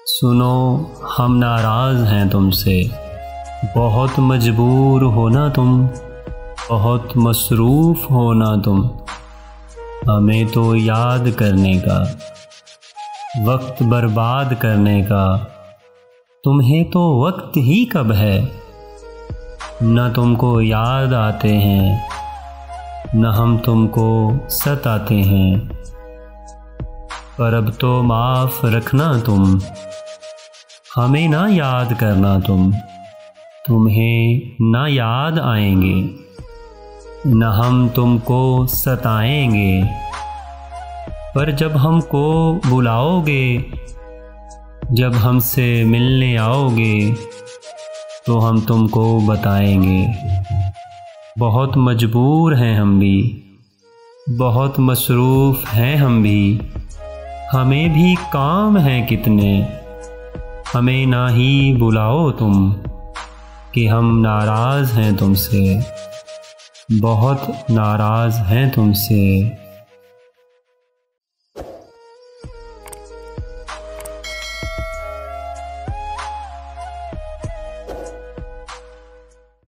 सुनो, हम नाराज़ हैं तुमसे। बहुत मजबूर हो ना तुम, बहुत मसरूफ़ हो ना तुम। हमें तो याद करने का, वक्त बर्बाद करने का तुम्हें तो वक्त ही कब है। न तुमको याद आते हैं, न हम तुमको सताते हैं। पर अब तो माफ़ रखना तुम, हमें ना याद करना तुम। तुम्हें ना याद आएंगे, न हम तुमको सताएंगे। पर जब हमको बुलाओगे, जब हमसे मिलने आओगे, तो हम तुमको बताएंगे। बहुत मजबूर हैं हम भी, बहुत मसरूफ़ हैं हम भी। हमें भी काम हैं कितने, हमें ना ही बुलाओ तुम, कि हम नाराज़ हैं तुमसे, बहुत नाराज़ हैं तुमसे।